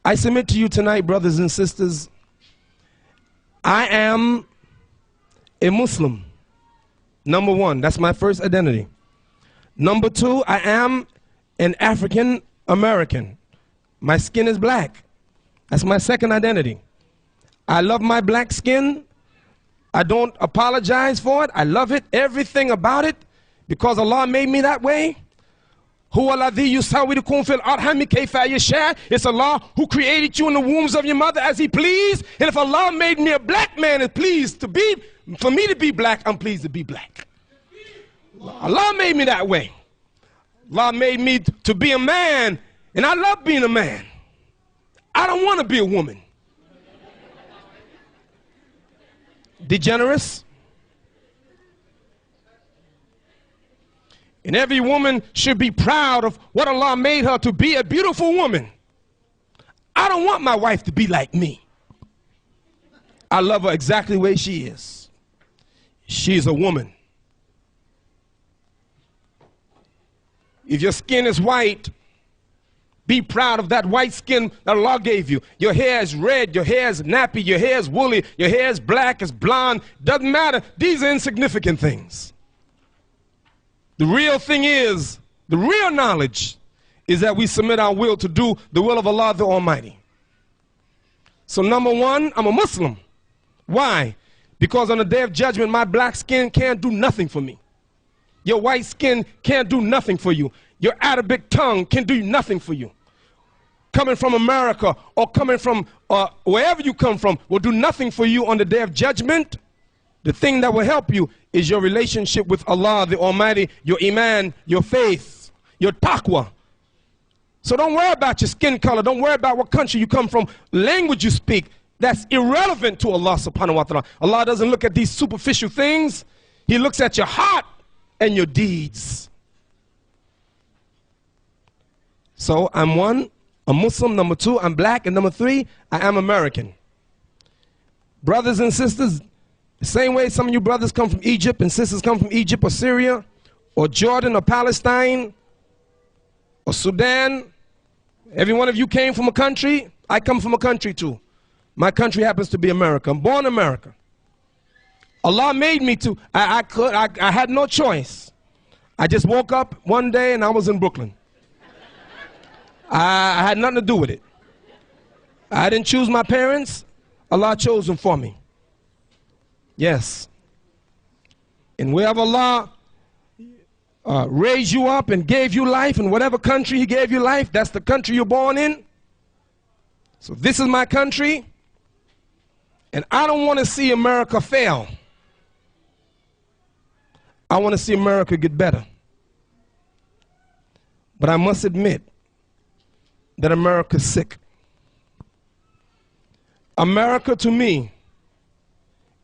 I submit to you tonight, brothers and sisters, I am a Muslim. Number one, that's my first identity. Number two, I am an African American. My skin is black. That's my second identity. I love my black skin. I don't apologize for it. I love it, everything about it, because Allah made me that way. It's Allah who created you in the wombs of your mother as He pleased. And if Allah made me a black man and pleased to be, for me to be black, I'm pleased to be black. Allah made me that way. Allah made me to be a man, and I love being a man. I don't want to be a woman. Degenerate. And every woman should be proud of what Allah made her to be, a beautiful woman. I don't want my wife to be like me. I love her exactly the way she is. She's a woman. If your skin is white, be proud of that white skin that Allah gave you. Your hair is red, your hair is nappy, your hair is woolly, your hair is black, it's blonde. Doesn't matter. These are insignificant things. The real thing is, the real knowledge is that we submit our will to do the will of Allah the Almighty. So number one, I'm a Muslim. Why? Because on the day of judgment, my black skin can't do nothing for me. Your white skin can't do nothing for you. Your Arabic tongue can do nothing for you. Coming from America or coming from wherever you come from will do nothing for you on the day of judgment. The thing that will help you is your relationship with Allah the Almighty, your iman, your faith, your taqwa. So don't worry about your skin color. Don't worry about what country you come from, language you speak. That's irrelevant to Allah subhanahu wa ta'ala. Allah doesn't look at these superficial things. He looks at your heart and your deeds. So I'm one, a Muslim. Number two, I'm black. And number three, I am American. Brothers and sisters, the same way some of you brothers come from Egypt and sisters come from Egypt or Syria or Jordan or Palestine or Sudan. Every one of you came from a country. I come from a country too. My country happens to be America. I'm born in America. Allah made me to. I had no choice. I just woke up one day and I was in Brooklyn. I had nothing to do with it. I didn't choose my parents. Allah chose them for me. Yes. And wherever Allah raised you up and gave you life, in whatever country He gave you life, that's the country you're born in. So this is my country. And I don't want to see America fail. I want to see America get better. But I must admit that America's sick. America, to me,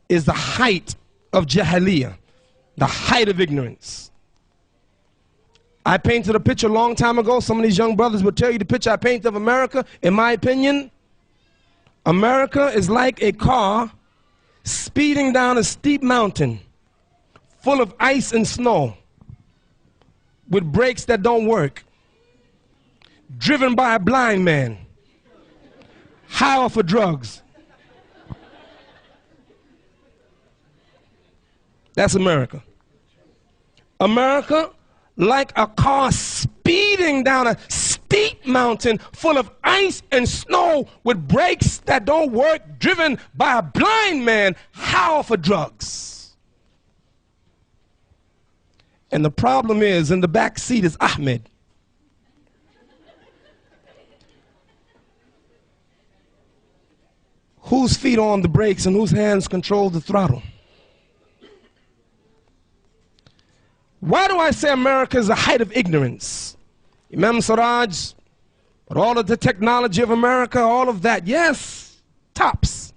is the height of jahiliyyah, the height of ignorance. I painted a picture a long time ago. Some of these young brothers will tell you the picture I painted of America. In my opinion, America is like a car speeding down a steep mountain full of ice and snow with brakes that don't work, driven by a blind man, high off of drugs. That's America. America, like a car speeding down a steep mountain full of ice and snow with brakes that don't work, driven by a blind man, high off of drugs. And the problem is, in the back seat is Ahmed. Whose feet are on the brakes and whose hands control the throttle? Why do I say America is the height of ignorance? Imam Siraj, but all of the technology of America, all of that, yes, tops.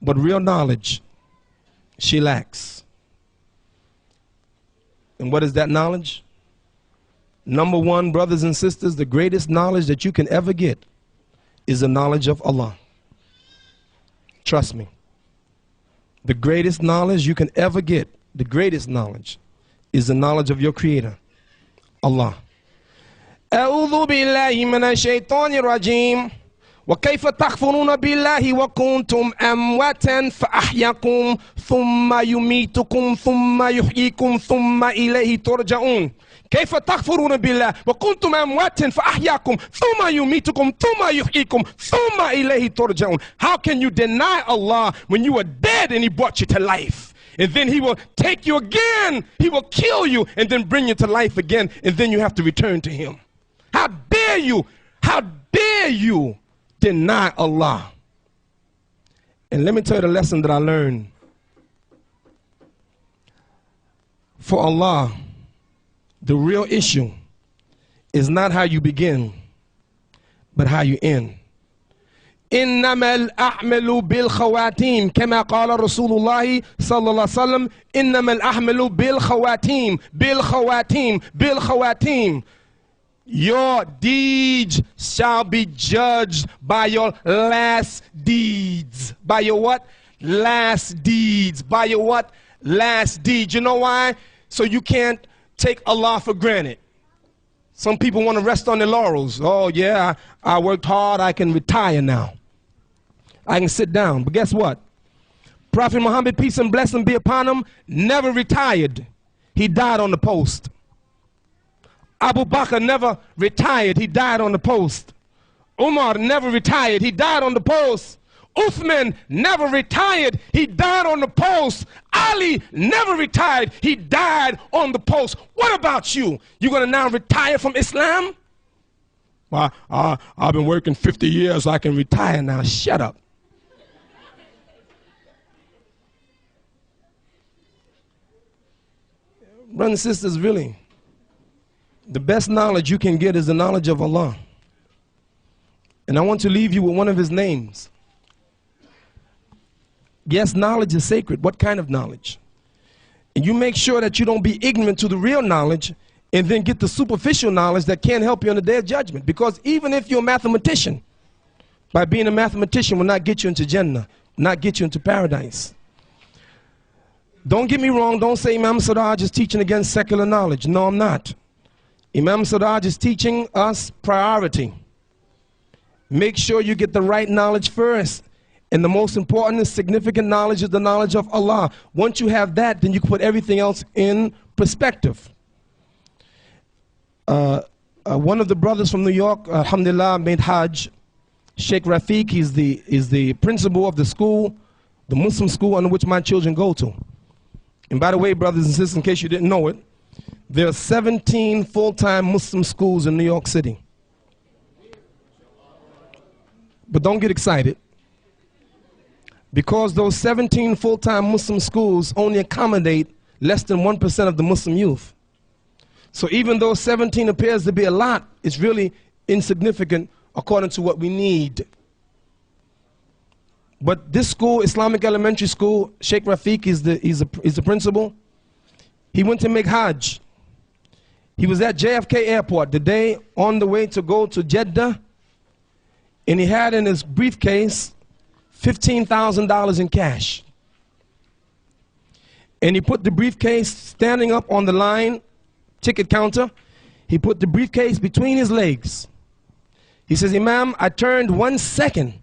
But real knowledge, she lacks. And what is that knowledge? Number one, brothers and sisters, the greatest knowledge that you can ever get is the knowledge of Allah. Trust me. The greatest knowledge you can ever get, the greatest knowledge, is the knowledge of your Creator, Allah. أعوذ بالله من الشيطان الرجيم وكيف تكفرون بالله وكنتم أمواتا فأحياكم ثم يميتكم ثم يحييكم ثم إليه ترجعون. كيف تكفرون بالله وكنتم أمواتا فأحياكم ثم يميتكم ثم يحييكم ثم إليه ترجعون. How can you deny Allah when you were dead and He brought you to life? And then He will take you again, He will kill you and then bring you to life again, and then you have to return to Him. How dare you? How dare you deny Allah? And let me tell you the lesson that I learned. For Allah, the real issue is not how you begin, but how you end. إنما الأعمال بالخواتيم كما قال رسول الله صلى الله عليه وسلم إنما الأعمال بالخواتيم بالخواتيم بالخواتيم. Your deeds shall be judged by your last deeds. By your what? Last deeds. By your what? Last deeds. You know why? So you can't take Allah for granted. Some people want to rest on their laurels. Oh yeah, I worked hard, I can retire now. I can sit down. But guess what? Prophet Muhammad, peace and blessing be upon him, never retired. He died on the post. Abu Bakr never retired. He died on the post. Umar never retired. He died on the post. Uthman never retired. He died on the post. Ali never retired. He died on the post. What about you? You going to now retire from Islam? Well, I've been working 50 years, so I can retire now. Shut up. Brothers and sisters, really, the best knowledge you can get is the knowledge of Allah. And I want to leave you with one of His names. Yes, knowledge is sacred. What kind of knowledge? And you make sure that you don't be ignorant to the real knowledge and then get the superficial knowledge that can't help you on the day of judgment. Because even if you're a mathematician, by being a mathematician will not get you into Jannah, not get you into paradise. Don't get me wrong, don't say Imam Siraj is teaching against secular knowledge. No, I'm not. Imam Siraj is teaching us priority. Make sure you get the right knowledge first. And the most important and significant knowledge is the knowledge of Allah. Once you have that, then you can put everything else in perspective. One of the brothers from New York, alhamdulillah, made Hajj. Sheikh Rafiq, he's the principal of the school, the Muslim school under which my children go to. And by the way, brothers and sisters, in case you didn't know it, there are 17 full-time Muslim schools in New York City. But don't get excited, because those 17 full-time Muslim schools only accommodate less than 1% of the Muslim youth. So even though 17 appears to be a lot, it's really insignificant according to what we need. But this school, Islamic Elementary School, Sheikh Rafiq is the principal. He went to make Hajj. He was at JFK Airport the day on the way to go to Jeddah, and he had in his briefcase $15,000 in cash. And he put the briefcase standing up on the line, ticket counter. He put the briefcase between his legs. He says, Imam, I turned 1 second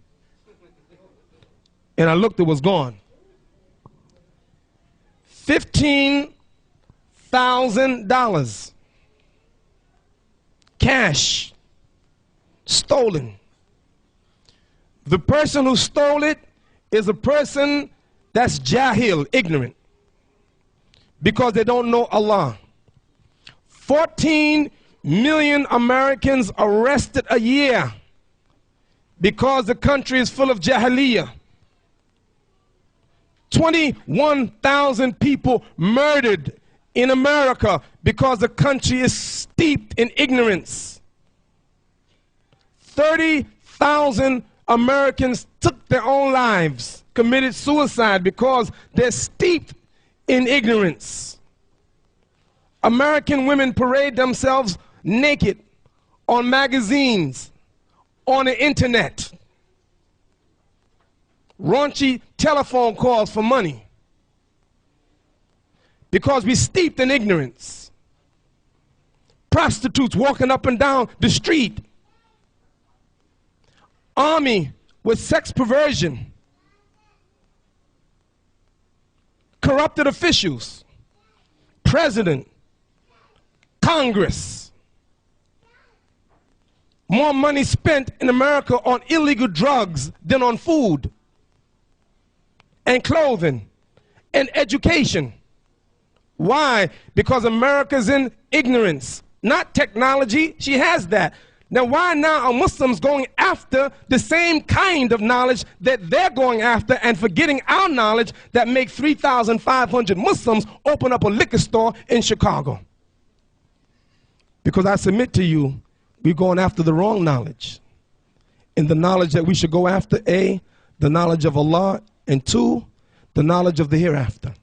and I looked, it was gone. $15,000 cash stolen. The person who stole it is a person that's jahil, ignorant, because they don't know Allah. 14 million Americans arrested a year because the country is full of jahiliyyah. 21,000 people murdered in America because the country is steeped in ignorance. 30,000 Americans took their own lives, committed suicide because they're steeped in ignorance. American women parade themselves naked on magazines, on the internet. Raunchy telephone calls for money because we're steeped in ignorance. prostitutes walking up and down the street, army with sex perversion, corrupted officials, president, Congress. More money spent in America on illegal drugs than on food and clothing and education. Why? Because America's in ignorance, not technology. She has that. Now, why now are Muslims going after the same kind of knowledge that they're going after and forgetting our knowledge that make 3,500 Muslims open up a liquor store in Chicago? Because I submit to you, we're going after the wrong knowledge. And the knowledge that we should go after, A, the knowledge of Allah, and 2, the knowledge of the hereafter.